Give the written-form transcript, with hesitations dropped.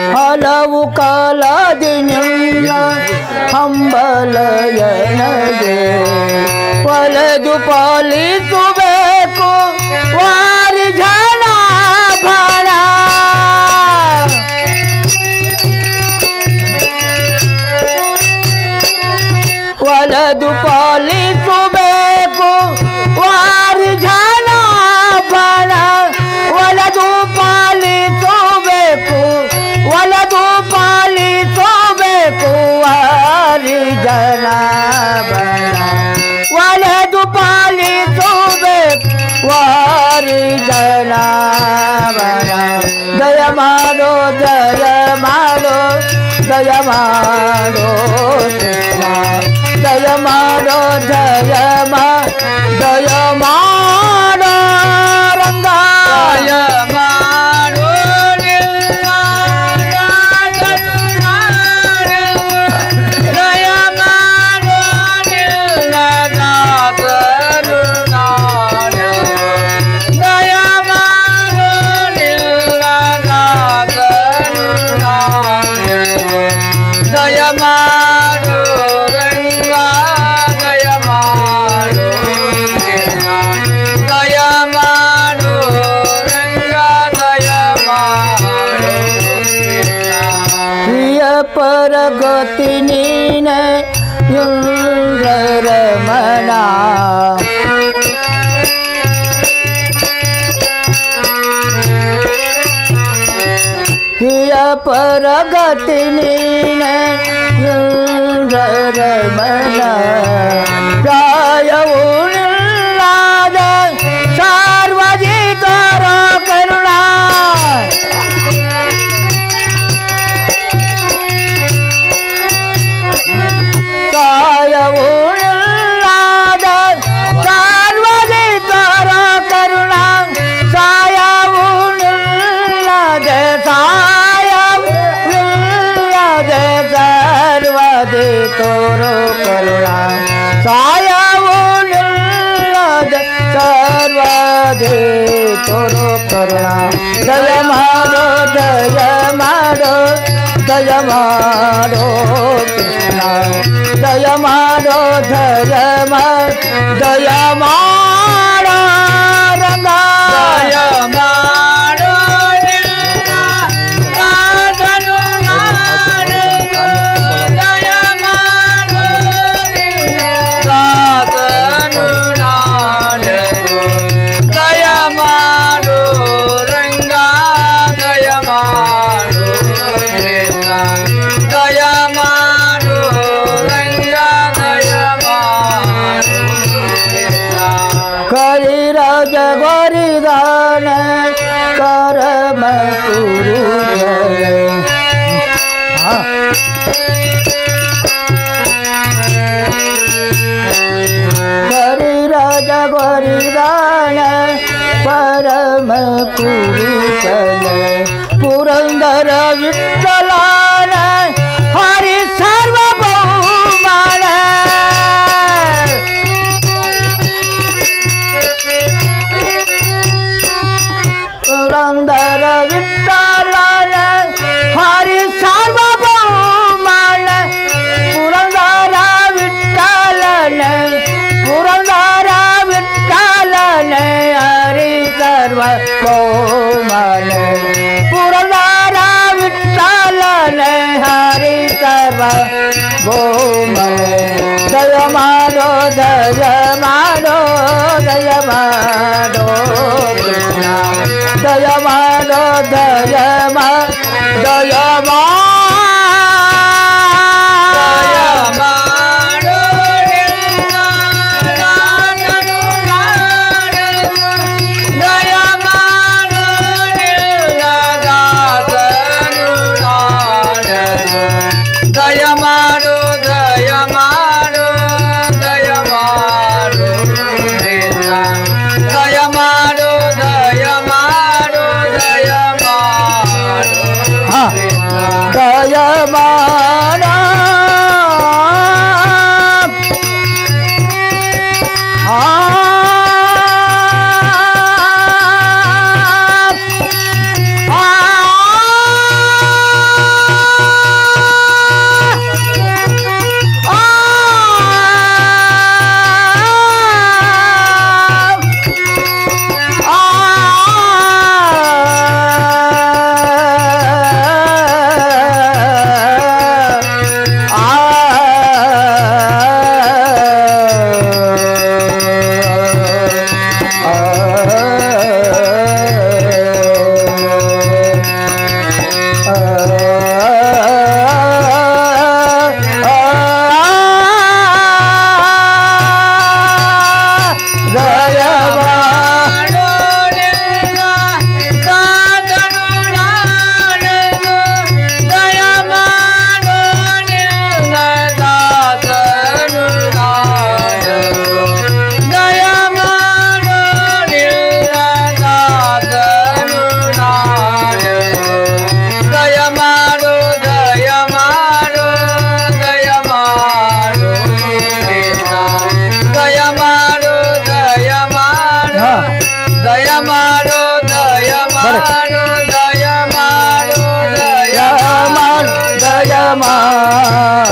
ಹಲವು ಕಾಲದಿನಿಲ್ಲ ಹಂಬಲಯನಗೆ ಒಲೆದು ಪಾಲಿಸಬೇಕು ವಾರಿ ಜನ ಭಣ ಒಲೆದು ಪಾಲಿಸಬೇಕು ವಾರಿ ಜನ ಭಣ ಒಲೆದು ಪಾಲಿಸಬೇಕು ಒಲೆದು ಪಾಲಿಸಬೇಕು ವಾರಿ ಜನ ಭಣ ಒಲೆದು ಪಾಲಿಸಬೇಕು ವಾರಿ ಜನ ಭಣ ದಯ ಮಾಡೋ ದಯ ಮಾಡೋ ದಯ ಮಾಡೋ ದಯ ಮಾಡೋ ದಯ ಮಾಡೋ ರಂಗ ದಯ ಮಾಡೋ ದಯ ಮಾಡೋ ದಯ ಮಾಡೋ ದಯ ಮಾಡೋ ರಂಗ ದಯ ಮಾಡೋ ದಯ ಮಾಡೋ ರಂಗ ದಯ ಮಾಡೋ ಪ್ರಿಯ ಪರಗತಿ ನೀನೆ ರಮಣ ಹಿಯ ಪರಗತಿ ನೀನೆ ರಮಣ ಪ್ರಾಯವು ನಿಲ್ಲಾದ ಸಾರ್ವಜಿತರ ಕರುಣ ಕಾಯವು ನಿಲ್ಲಾದ ಸಾರ್ವಜಿತರ ಕರುಣ ಸಾಯವು ನಿಲ್ಲದ ಸಾಯವು ನಿಲ್ಲದ ಸರ್ವದಿ ತೋರು ಕರುಣ ಸಾಯವು ನಿಲ್ಲದ ಸರ್ವದಿ ತೋರು ಕರುಣ ದಯ ಮಾಡೋ ದಯ ಮಾಡೋ ದಯ ಮಾಡೋ ಕೃಷ್ಣ ದಯ ಮಾಡೋ ದಯ ದಯ ಮಾಡೋ ರಂಗ ದಯ ಮಾಡೋ गोरिदान करम गुरु गरी राजा गोरिदान परम पुरुषन पुरंदर विठ्ठलान हरि सार्वभौमान पुरंदर विठ्ठलान हरि सार्वभौमान पुरंदर विठ्ठलान पुरंदर विठ्ठलान हरि सार्वभौमान पुरंदर विठ्ठलान हरि सार्वभौमान दय मारो दय मारो दय मारो कृष्ण दय मारो दय दय मारो दया मारो दया मारो